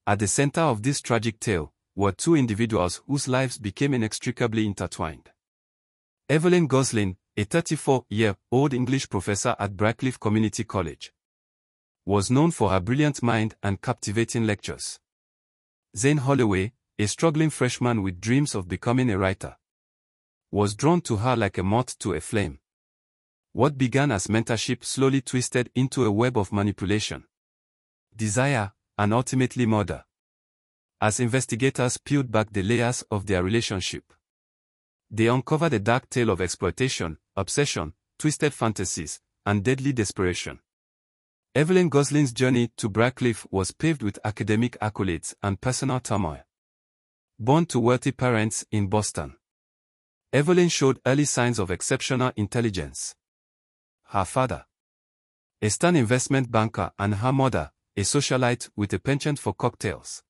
At the center of this tragic tale were two individuals whose lives became inextricably intertwined. Evelyn Goslin, a 34-year-old English professor at Brackliffe Community College, was known for her brilliant mind and captivating lectures. Zane Holloway, a struggling freshman with dreams of becoming a writer, was drawn to her like a moth to a flame. What began as mentorship slowly twisted into a web of manipulation, desire, and ultimately murder. As investigators peeled back the layers of their relationship, they uncovered a dark tale of exploitation, obsession, twisted fantasies, and deadly desperation. Evelyn Goslin's journey to Brackliffe was paved with academic accolades and personal turmoil. Born to wealthy parents in Boston, Evelyn showed early signs of exceptional intelligence. Her father, a stern investment banker, and her mother, a socialite with a penchant for cocktails,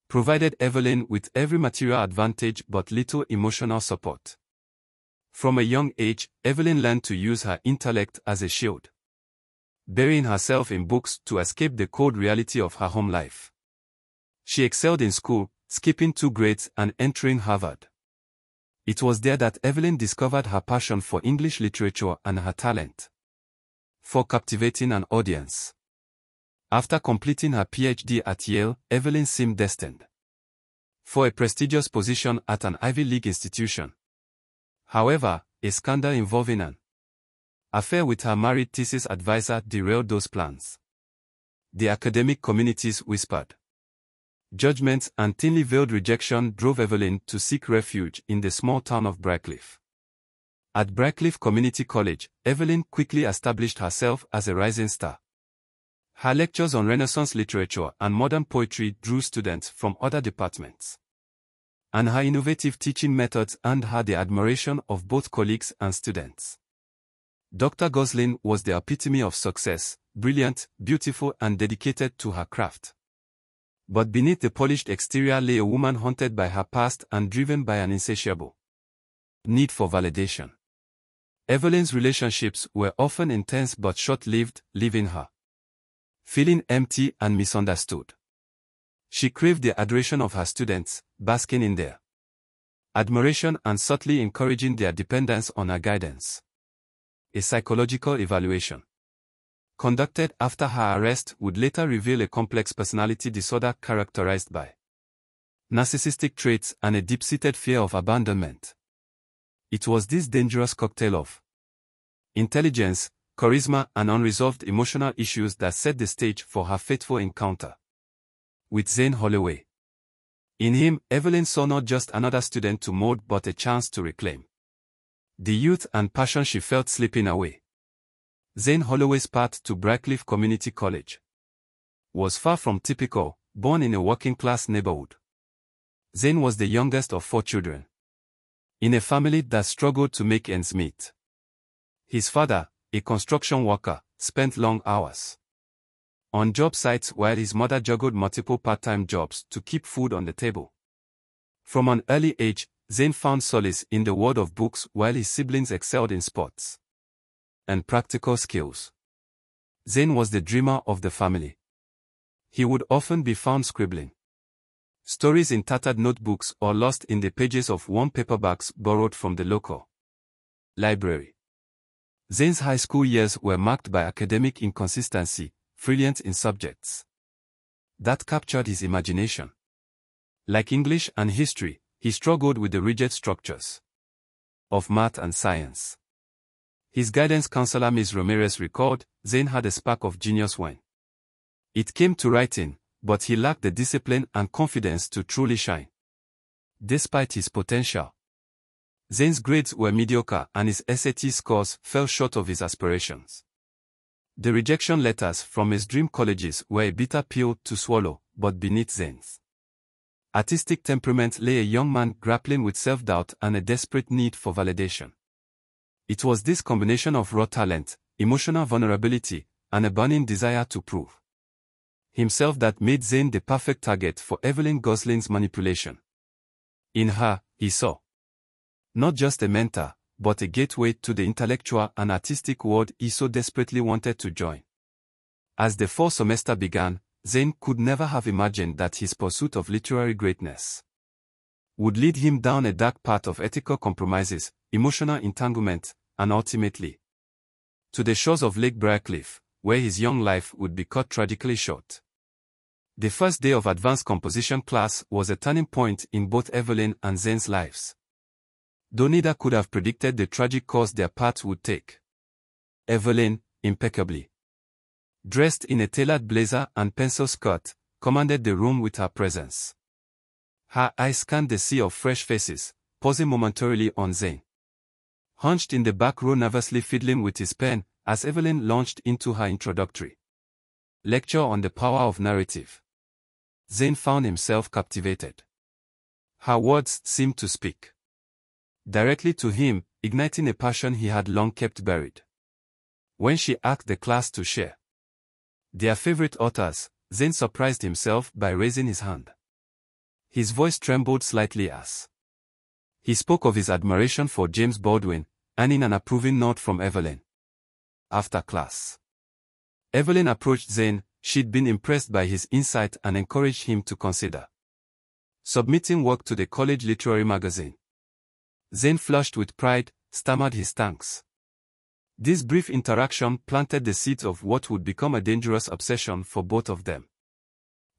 provided Evelyn with every material advantage but little emotional support. From a young age, Evelyn learned to use her intellect as a shield, burying herself in books to escape the cold reality of her home life. She excelled in school, skipping 2 grades and entering Harvard. It was there that Evelyn discovered her passion for English literature and her talent for captivating an audience. After completing her PhD at Yale, Evelyn seemed destined for a prestigious position at an Ivy League institution. However, a scandal involving an affair with her married thesis advisor derailed those plans. The academic community's whispered judgments and thinly veiled rejection drove Evelyn to seek refuge in the small town of Brackliffe. At Brackliffe Community College, Evelyn quickly established herself as a rising star. Her lectures on Renaissance literature and modern poetry drew students from other departments, and her innovative teaching methods earned her the admiration of both colleagues and students. Dr. Goslin was the epitome of success, brilliant, beautiful, and dedicated to her craft. But beneath the polished exterior lay a woman haunted by her past and driven by an insatiable need for validation. Evelyn's relationships were often intense but short-lived, leaving her feeling empty and misunderstood. She craved the adoration of her students, basking in their admiration and subtly encouraging their dependence on her guidance. A psychological evaluation conducted after her arrest would later reveal a complex personality disorder characterized by narcissistic traits and a deep-seated fear of abandonment. It was this dangerous cocktail of intelligence, charisma, and unresolved emotional issues that set the stage for her fateful encounter with Zane Holloway. In him, Evelyn saw not just another student to mold but a chance to reclaim the youth and passion she felt slipping away. Zane Holloway's path to Brackliffe Community College was far from typical. Born in a working-class neighborhood, Zane was the youngest of 4 children in a family that struggled to make ends meet. His father, a construction worker, spent long hours on job sites while his mother juggled multiple part-time jobs to keep food on the table. From an early age, Zane found solace in the world of books while his siblings excelled in sports and practical skills. Zane was the dreamer of the family. He would often be found scribbling stories in tattered notebooks or lost in the pages of worn paperbacks borrowed from the local library. Zane's high school years were marked by academic inconsistency, brilliant in subjects that captured his imagination. Like English and history, he struggled with the rigid structures of math and science. His guidance counselor Ms. Ramirez recalled, Zane had a spark of genius when it came to writing, but he lacked the discipline and confidence to truly shine. Despite his potential, Zane's grades were mediocre and his SAT scores fell short of his aspirations. The rejection letters from his dream colleges were a bitter pill to swallow, but beneath Zane's artistic temperament lay a young man grappling with self-doubt and a desperate need for validation. It was this combination of raw talent, emotional vulnerability, and a burning desire to prove himself that made Zane the perfect target for Evelyn Goslin's manipulation. In her, he saw not just a mentor, but a gateway to the intellectual and artistic world he so desperately wanted to join. As the fall semester began, Zane could never have imagined that his pursuit of literary greatness would lead him down a dark path of ethical compromises, emotional entanglement, and ultimately to the shores of Lake Briarcliff, where his young life would be cut tragically short. The first day of advanced composition class was a turning point in both Evelyn and Zane's lives. Though neither could have predicted the tragic course their paths would take. Evelyn, impeccably dressed in a tailored blazer and pencil skirt, commanded the room with her presence. Her eyes scanned the sea of fresh faces, pausing momentarily on Zane. Hunched in the back row nervously fiddling with his pen, as Evelyn launched into her introductory lecture on the power of narrative. Zane found himself captivated. Her words seemed to speak directly to him, igniting a passion he had long kept buried. When she asked the class to share their favorite authors, Zane surprised himself by raising his hand. His voice trembled slightly as he spoke of his admiration for James Baldwin, earning an approving nod from Evelyn. After class, Evelyn approached Zane. She'd been impressed by his insight and encouraged him to consider submitting work to the college literary magazine. Zane, flushed with pride, stammered his thanks. This brief interaction planted the seeds of what would become a dangerous obsession for both of them.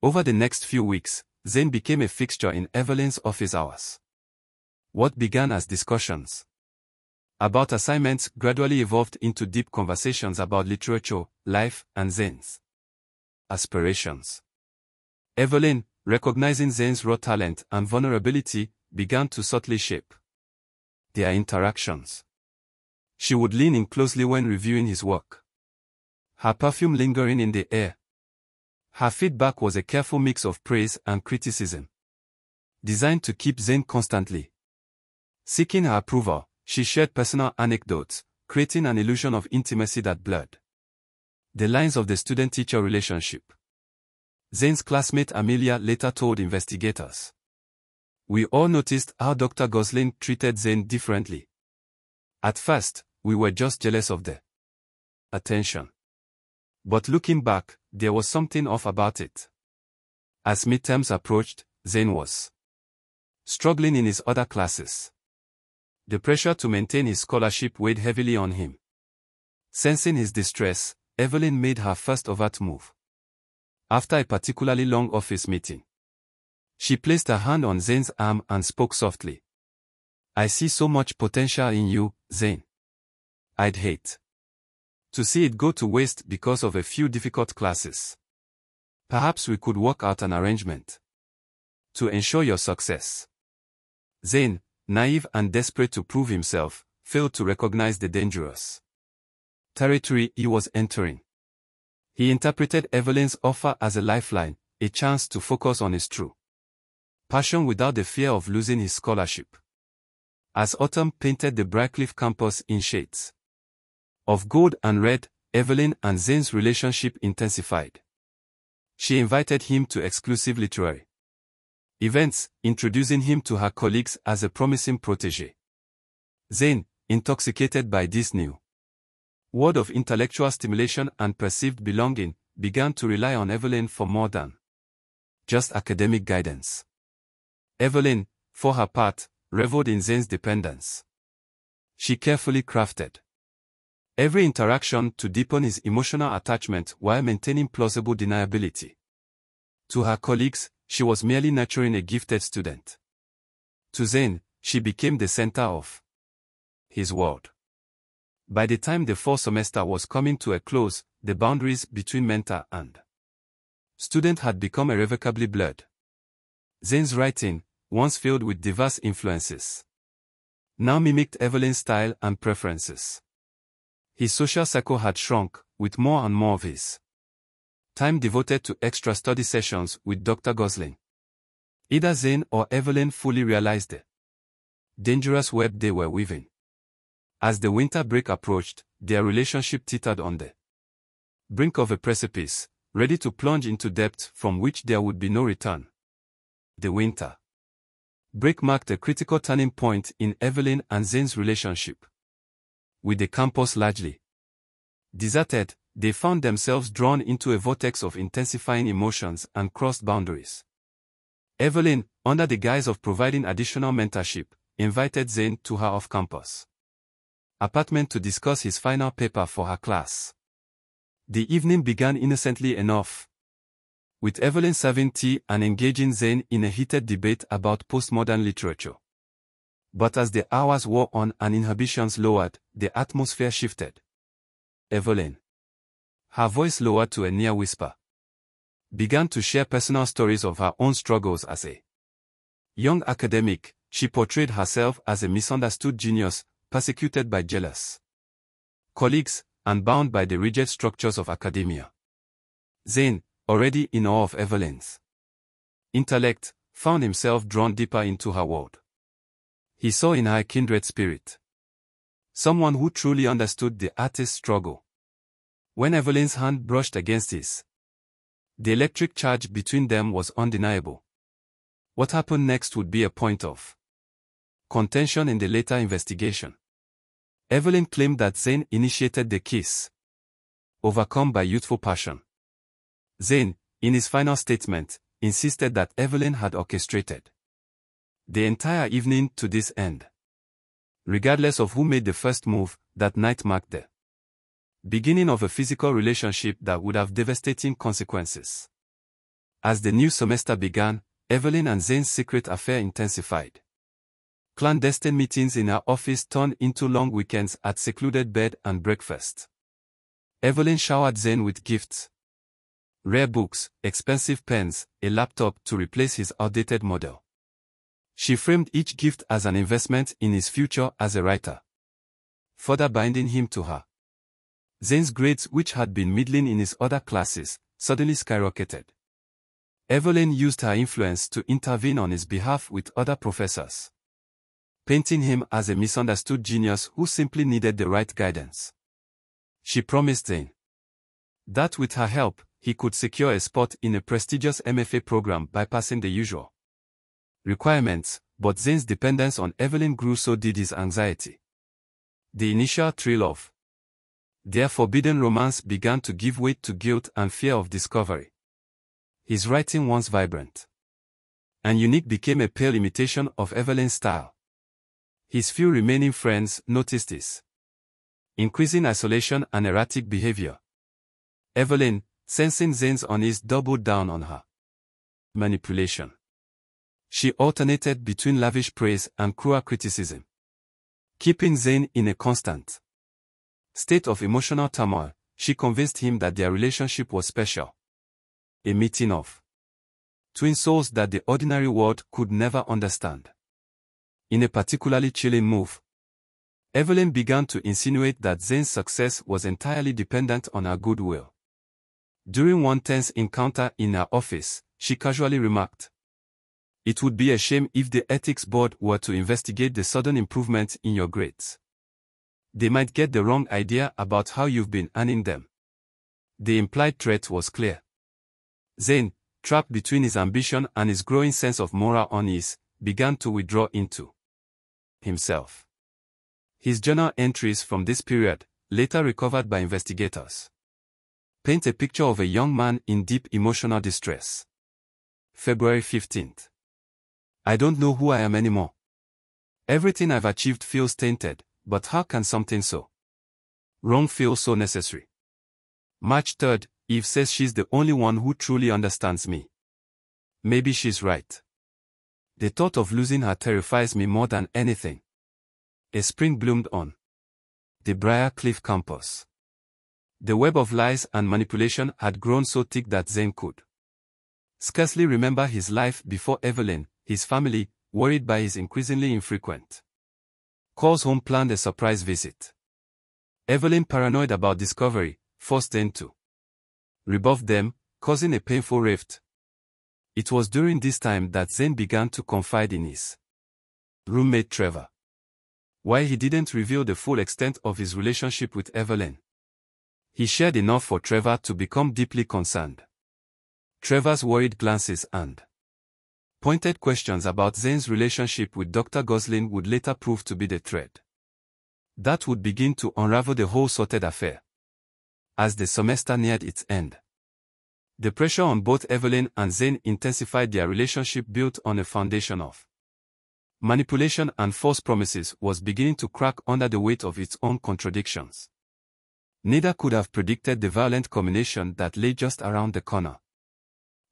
Over the next few weeks, Zane became a fixture in Evelyn's office hours. What began as discussions about assignments gradually evolved into deep conversations about literature, life, and Zane's aspirations. Evelyn, recognizing Zane's raw talent and vulnerability, began to subtly shape their interactions. She would lean in closely when reviewing his work, her perfume lingering in the air. Her feedback was a careful mix of praise and criticism, designed to keep Zane constantly seeking her approval. She shared personal anecdotes, creating an illusion of intimacy that blurred the lines of the student-teacher relationship. Zane's classmate Amelia later told investigators, "We all noticed how Dr. Gosling treated Zane differently. At first, we were just jealous of the attention. But looking back, there was something off about it." As midterms approached, Zane was struggling in his other classes. The pressure to maintain his scholarship weighed heavily on him. Sensing his distress, Evelyn made her first overt move. After a particularly long office meeting, she placed her hand on Zane's arm and spoke softly. "I see so much potential in you, Zane. I'd hate to see it go to waste because of a few difficult classes. Perhaps we could work out an arrangement to ensure your success." Zane, naive and desperate to prove himself, failed to recognize the dangerous territory he was entering. He interpreted Evelyn's offer as a lifeline, a chance to focus on his true passion without the fear of losing his scholarship. As autumn painted the Briarcliff campus in shades of gold and red, Evelyn and Zane's relationship intensified. She invited him to exclusive literary events, introducing him to her colleagues as a promising protégé. Zane, intoxicated by this new world of intellectual stimulation and perceived belonging, began to rely on Evelyn for more than just academic guidance. Evelyn, for her part, reveled in Zane's dependence. She carefully crafted every interaction to deepen his emotional attachment while maintaining plausible deniability. To her colleagues, she was merely nurturing a gifted student. To Zane, she became the center of his world. By the time the fall semester was coming to a close, the boundaries between mentor and student had become irrevocably blurred. Zane's writing, once filled with diverse influences, now mimicked Evelyn's style and preferences. His social circle had shrunk, with more and more of his time devoted to extra study sessions with Dr. Gosling. Either Zane or Evelyn fully realized the dangerous web they were weaving. As the winter break approached, their relationship teetered on the brink of a precipice, ready to plunge into depths from which there would be no return. The winter break marked a critical turning point in Evelyn and Zane's relationship. With the campus largely deserted, They found themselves drawn into a vortex of intensifying emotions and crossed boundaries. Evelyn, under the guise of providing additional mentorship, invited Zane to her off-campus apartment to discuss his final paper for her class. The evening began innocently enough, with Evelyn serving tea and engaging Zane in a heated debate about postmodern literature. But as the hours wore on and inhibitions lowered, the atmosphere shifted. Evelyn, her voice lowered to a near whisper, began to share personal stories of her own struggles as a young academic. She portrayed herself as a misunderstood genius, persecuted by jealous colleagues, and bound by the rigid structures of academia. Zane, already in awe of Evelyn's intellect, found himself drawn deeper into her world. He saw in her a kindred spirit, someone who truly understood the artist's struggle. When Evelyn's hand brushed against his, the electric charge between them was undeniable. What happened next would be a point of contention in the later investigation. Evelyn claimed that Zane initiated the kiss, overcome by youthful passion. Zane, in his final statement, insisted that Evelyn had orchestrated the entire evening to this end. Regardless of who made the first move, that night marked the beginning of a physical relationship that would have devastating consequences. As the new semester began, Evelyn and Zane's secret affair intensified. Clandestine meetings in her office turned into long weekends at secluded bed and breakfast. Evelyn showered Zane with gifts: rare books, expensive pens, a laptop to replace his outdated model. She framed each gift as an investment in his future as a writer, further binding him to her. Zane's grades, which had been middling in his other classes, suddenly skyrocketed. Evelyn used her influence to intervene on his behalf with other professors, painting him as a misunderstood genius who simply needed the right guidance. She promised Zane that with her help, he could secure a spot in a prestigious MFA program bypassing the usual requirements, but Zane's dependence on Evelyn grew, so did his anxiety. The initial thrill of their forbidden romance began to give way to guilt and fear of discovery. His writing, once vibrant and unique, became a pale imitation of Evelyn's style. His few remaining friends noticed his increasing isolation and erratic behavior. Evelyn, sensing Zane's unease, doubled down on her manipulation. She alternated between lavish praise and cruel criticism, keeping Zane in a constant state of emotional turmoil. She convinced him that their relationship was special, a meeting of twin souls that the ordinary world could never understand. In a particularly chilling move, Evelyn began to insinuate that Zane's success was entirely dependent on her goodwill. During one tense encounter in her office, she casually remarked, "It would be a shame if the ethics board were to investigate the sudden improvement in your grades. They might get the wrong idea about how you've been earning them." The implied threat was clear. Zane, trapped between his ambition and his growing sense of moral unease, began to withdraw into himself. His journal entries from this period, later recovered by investigators, paint a picture of a young man in deep emotional distress. February 15th. I don't know who I am anymore. Everything I've achieved feels tainted, but how can something so wrong feel so necessary? March 3rd, Eve says she's the only one who truly understands me. Maybe she's right. The thought of losing her terrifies me more than anything. A spring bloomed on the Briarcliff campus. The web of lies and manipulation had grown so thick that Zane could scarcely remember his life before Evelyn, his family, worried by his increasingly infrequent calls home, planned a surprise visit. Evelyn, paranoid about discovery, forced Zane to rebuff them, causing a painful rift. It was during this time that Zane began to confide in his roommate Trevor. While he didn't reveal the full extent of his relationship with Evelyn, he shared enough for Trevor to become deeply concerned. Trevor's worried glances and pointed questions about Zane's relationship with Dr. Goslin would later prove to be the thread that would begin to unravel the whole sordid affair. as the semester neared its end. The pressure on both Evelyn and Zane intensified their relationship built on a foundation of manipulation and false promises was beginning to crack under the weight of its own contradictions. Neither could have predicted the violent culmination that lay just around the corner.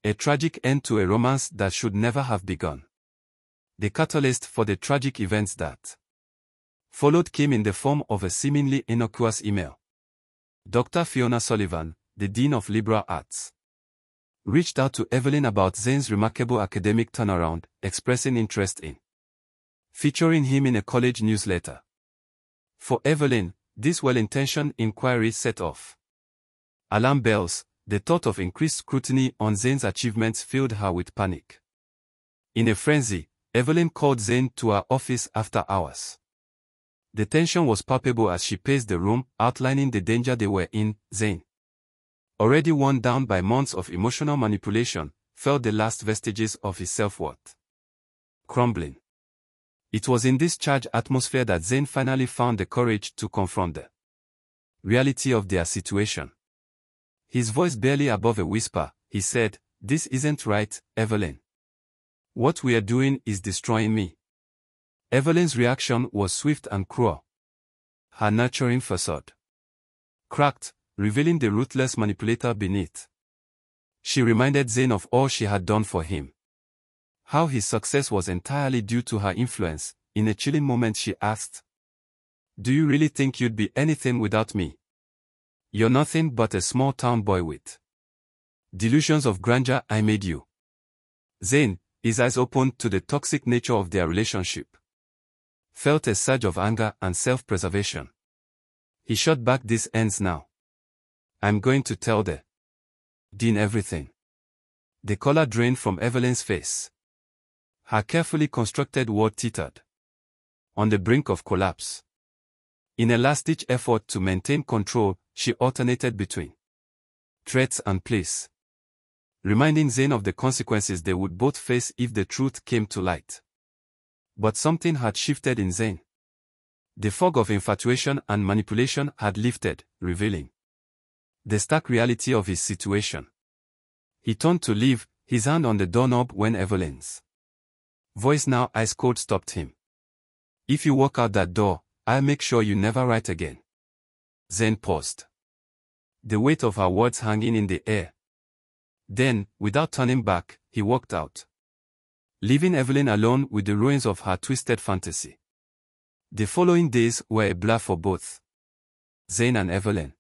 A tragic end to a romance that should never have begun. The catalyst for the tragic events that followed came in the form of a seemingly innocuous email. Dr. Fiona Sullivan, the Dean of Liberal Arts, reached out to Evelyn about Zane's remarkable academic turnaround, expressing interest in featuring him in a college newsletter. For Evelyn, this well-intentioned inquiry set off alarm bells. The thought of increased scrutiny on Zane's achievements filled her with panic. In a frenzy, Evelyn called Zane to her office after hours. The tension was palpable as she paced the room, outlining the danger they were in. Zane, already worn down by months of emotional manipulation, felt the last vestiges of his self-worth crumbling. It was in this charged atmosphere that Zane finally found the courage to confront the reality of their situation. His voice barely above a whisper, he said, "This isn't right, Evelyn. What we are doing is destroying me." Evelyn's reaction was swift and cruel. Her nurturing facade cracked, revealing the ruthless manipulator beneath. She reminded Zane of all she had done for him. How his success was entirely due to her influence. In a chilling moment she asked, "Do you really think you'd be anything without me? You're nothing but a small-town boy with delusions of grandeur. I made you." Zane, his eyes opened to the toxic nature of their relationship, felt a surge of anger and self-preservation. He shot back, "This ends now. I'm going to tell the Dean everything." The color drained from Evelyn's face. Her carefully constructed world teetered on the brink of collapse. In a last-ditch effort to maintain control, she alternated between threats and pleas, reminding Zane of the consequences they would both face if the truth came to light. But something had shifted in Zane. The fog of infatuation and manipulation had lifted, revealing the stark reality of his situation. He turned to leave, his hand on the doorknob, when Evelyn's voice, now ice-cold, stopped him. "If you walk out that door, I'll make sure you never write again." Zane paused, the weight of her words hanging in the air. Then, without turning back, he walked out, leaving Evelyn alone with the ruins of her twisted fantasy. The following days were a blur for both Zane and Evelyn.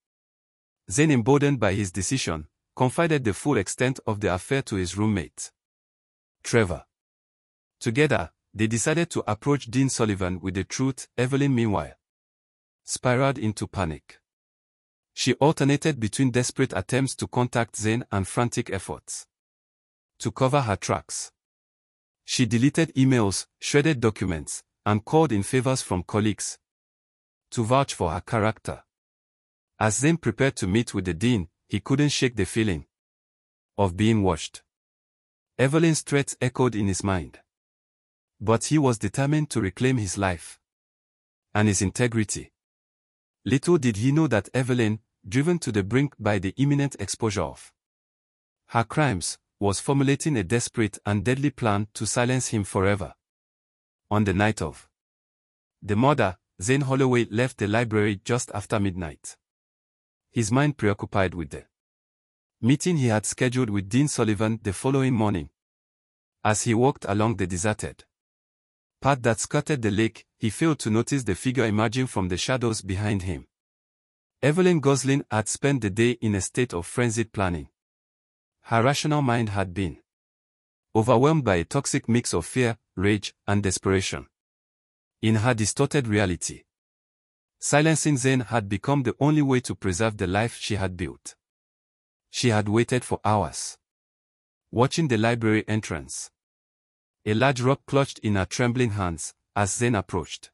Zane, emboldened by his decision, confided the full extent of the affair to his roommate, Trevor. Together, they decided to approach Dean Sullivan with the truth. Evelyn, meanwhile, spiraled into panic. She alternated between desperate attempts to contact Zane and frantic efforts to cover her tracks. She deleted emails, shredded documents, and called in favors from colleagues to vouch for her character. As Zane prepared to meet with the Dean, he couldn't shake the feeling of being watched. Evelyn's threats echoed in his mind. But he was determined to reclaim his life and his integrity. Little did he know that Evelyn, driven to the brink by the imminent exposure of her crimes, was formulating a desperate and deadly plan to silence him forever. On the night of the murder, Zane Holloway left the library just after midnight, his mind preoccupied with the meeting he had scheduled with Dean Sullivan the following morning. As he walked along the deserted path that skirted the lake, he failed to notice the figure emerging from the shadows behind him. Evelyn Gosling had spent the day in a state of frenzied planning. Her rational mind had been overwhelmed by a toxic mix of fear, rage, and desperation. In her distorted reality, silencing Zane had become the only way to preserve the life she had built. She had waited for hours, watching the library entrance, a large rock clutched in her trembling hands, as Zane approached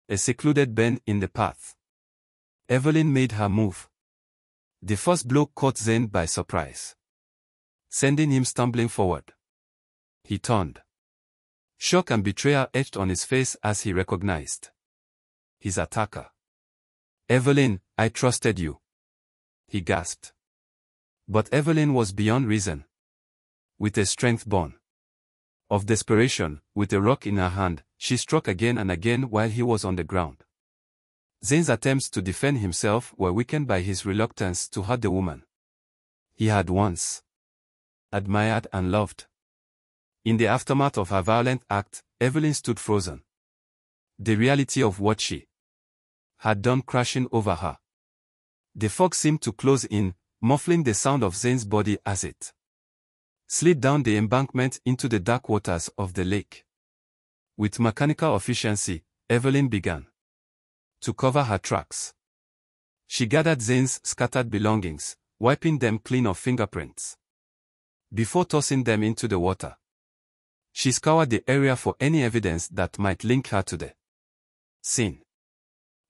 a secluded bend in the path. Evelyn made her move. The first blow caught Zane by surprise, sending him stumbling forward. He turned. Shock and betrayal etched on his face as he recognized his attacker. "Evelyn, I trusted you," he gasped. But Evelyn was beyond reason. With a strength born of desperation, with a rock in her hand, she struck again and again while he was on the ground. Zane's attempts to defend himself were weakened by his reluctance to hurt the woman he had once admired and loved. In the aftermath of her violent act, Evelyn stood frozen. The reality of what she had done crashing over her. The fog seemed to close in, muffling the sound of Zane's body as it slid down the embankment into the dark waters of the lake. With mechanical efficiency, Evelyn began to cover her tracks. She gathered Zane's scattered belongings, wiping them clean of fingerprints. Before tossing them into the water, she scoured the area for any evidence that might link her to the scene.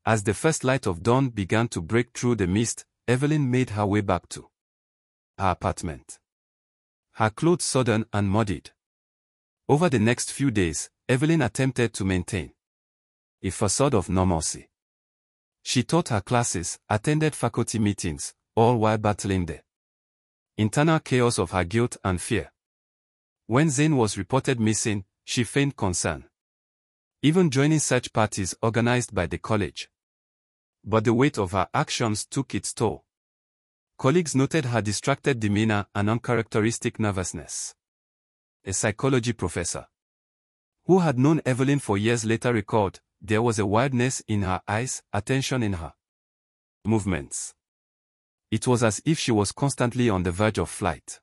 As the first light of dawn began to break through the mist, Evelyn made her way back to her apartment, her clothes sodden and muddied. Over the next few days, Evelyn attempted to maintain a facade of normalcy. She taught her classes, attended faculty meetings, all while battling the internal chaos of her guilt and fear. When Zane was reported missing, she feigned concern, even joining search parties organized by the college. But the weight of her actions took its toll. Colleagues noted her distracted demeanor and uncharacteristic nervousness. A psychology professor who had known Evelyn for years later recalled, there was a wildness in her eyes, attention in her movements. It was as if she was constantly on the verge of flight.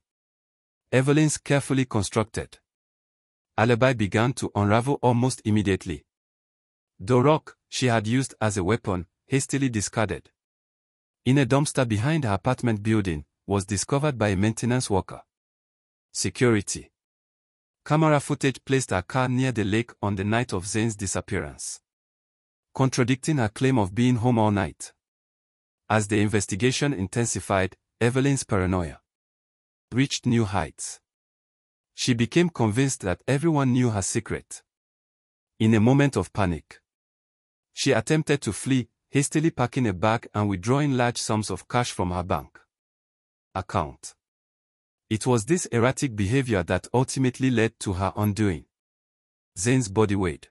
Evelyn's carefully constructed alibi began to unravel almost immediately. The rock she had used as a weapon, hastily discarded in a dumpster behind her apartment building, was discovered by a maintenance worker. Security camera footage placed her car near the lake on the night of Zane's disappearance, contradicting her claim of being home all night. As the investigation intensified, Evelyn's paranoia reached new heights. She became convinced that everyone knew her secret. In a moment of panic, she attempted to flee, hastily packing a bag and withdrawing large sums of cash from her bank account. It was this erratic behavior that ultimately led to her undoing. Zane's body weighed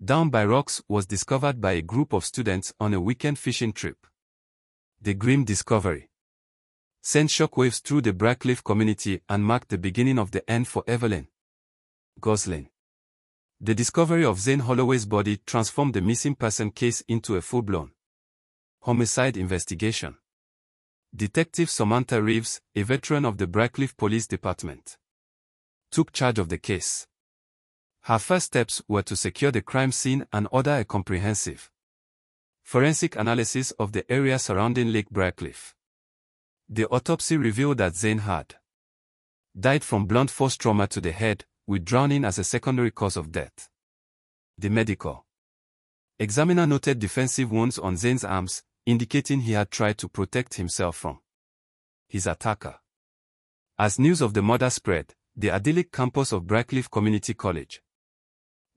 down by rocks was discovered by a group of students on a weekend fishing trip. The grim discovery sent shockwaves through the Brackliff community and marked the beginning of the end for Evelyn Goslin. The discovery of Zane Holloway's body transformed the missing person case into a full-blown homicide investigation. Detective Samantha Reeves, a veteran of the Brackliff Police Department, took charge of the case. Her first steps were to secure the crime scene and order a comprehensive forensic analysis of the area surrounding Lake Brackliff. The autopsy revealed that Zane had died from blunt force trauma to the head, with drowning as a secondary cause of death. The medical examiner noted defensive wounds on Zane's arms, indicating he had tried to protect himself from his attacker. As news of the murder spread, the idyllic campus of Brackliff Community College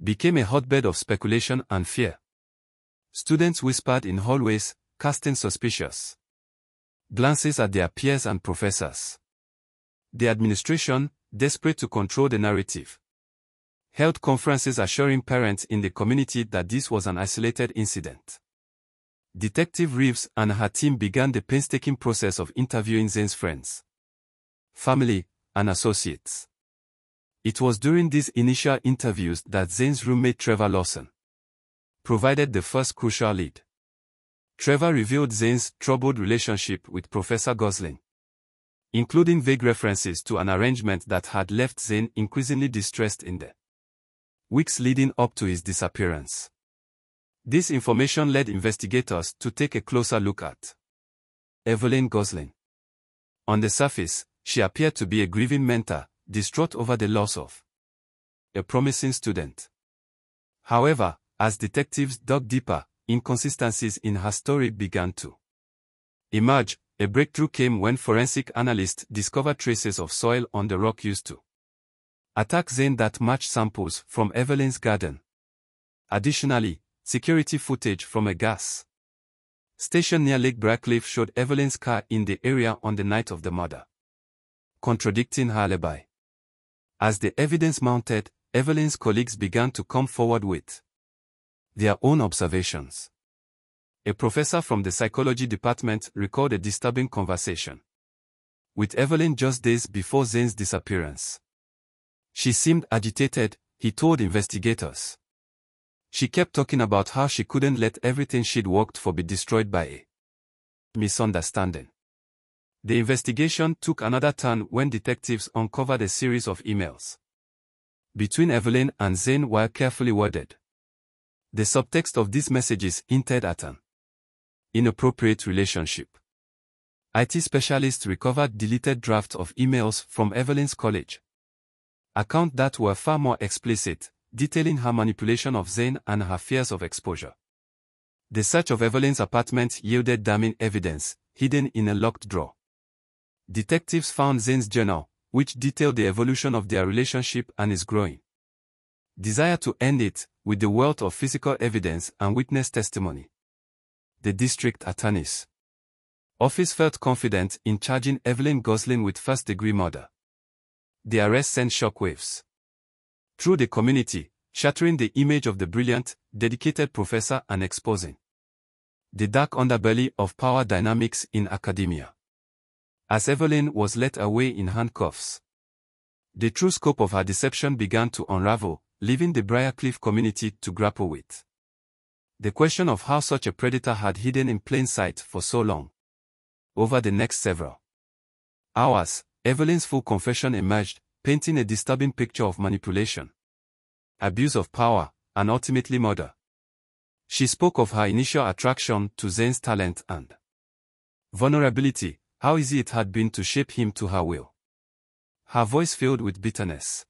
became a hotbed of speculation and fear. Students whispered in hallways, casting suspicious glances at their peers and professors. The administration, desperate to control the narrative, held conferences assuring parents in the community that this was an isolated incident. Detective Reeves and her team began the painstaking process of interviewing Zane's friends, family, and associates. It was during these initial interviews that Zane's roommate Trevor Lawson provided the first crucial lead. Trevor revealed Zane's troubled relationship with Professor Goslin, including vague references to an arrangement that had left Zane increasingly distressed in the weeks leading up to his disappearance. This information led investigators to take a closer look at Evelyn Goslin. On the surface, she appeared to be a grieving mentor, distraught over the loss of a promising student. However, as detectives dug deeper, inconsistencies in her story began to emerge. A breakthrough came when forensic analysts discovered traces of soil on the rock used to attack Zane that matched samples from Evelyn's garden. Additionally, security footage from a gas stationed near Lake Briarcliff, showed Evelyn's car in the area on the night of the murder, contradicting her alibi. As the evidence mounted, Evelyn's colleagues began to come forward with their own observations. A professor from the psychology department recalled a disturbing conversation with Evelyn just days before Zane's disappearance. She seemed agitated, he told investigators. She kept talking about how she couldn't let everything she'd worked for be destroyed by a misunderstanding. The investigation took another turn when detectives uncovered a series of emails between Evelyn and Zane while carefully worded. The subtext of these messages hinted at an inappropriate relationship. IT specialists recovered deleted drafts of emails from Evelyn's college account that were far more explicit, detailing her manipulation of Zane and her fears of exposure. The search of Evelyn's apartment yielded damning evidence, hidden in a locked drawer. Detectives found Zane's journal, which detailed the evolution of their relationship and his growing desire to end it, with the wealth of physical evidence and witness testimony. The district attorney's office felt confident in charging Evelyn Gosling with first-degree murder. The arrest sent shockwaves through the community, shattering the image of the brilliant, dedicated professor and exposing the dark underbelly of power dynamics in academia. As Evelyn was led away in handcuffs, the true scope of her deception began to unravel, leaving the Briarcliff community to grapple with the question of how such a predator had hidden in plain sight for so long. Over the next several hours, Evelyn's full confession emerged, painting a disturbing picture of manipulation, abuse of power, and ultimately murder. She spoke of her initial attraction to Zane's talent and vulnerability, how easy it had been to shape him to her will. Her voice filled with bitterness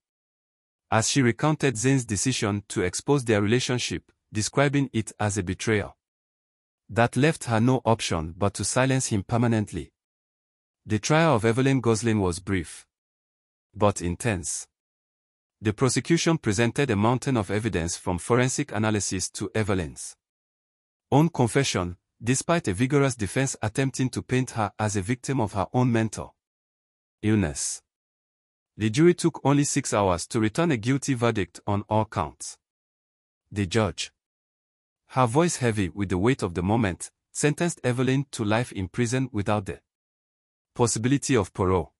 as she recounted Zane's decision to expose their relationship, describing it as a betrayal that left her no option but to silence him permanently. The trial of Evelyn Gosling was brief but intense. The prosecution presented a mountain of evidence from forensic analysis to Evelyn's own confession, despite a vigorous defense attempting to paint her as a victim of her own mental illness. The jury took only 6 hours to return a guilty verdict on all counts. The judge, her voice heavy with the weight of the moment, sentenced Evelyn to life in prison without the possibility of parole.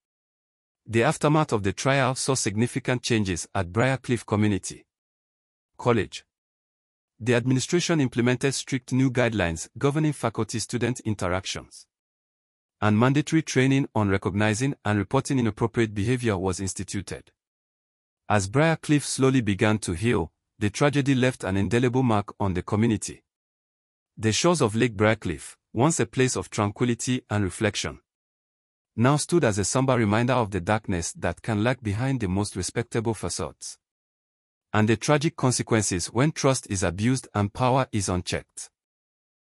The aftermath of the trial saw significant changes at Briarcliff Community College. The administration implemented strict new guidelines governing faculty-student interactions, and mandatory training on recognizing and reporting inappropriate behavior was instituted. As Briarcliff slowly began to heal, the tragedy left an indelible mark on the community. The shores of Lake Briarcliff, once a place of tranquility and reflection, now stood as a somber reminder of the darkness that can lurk behind the most respectable facades, and the tragic consequences when trust is abused and power is unchecked.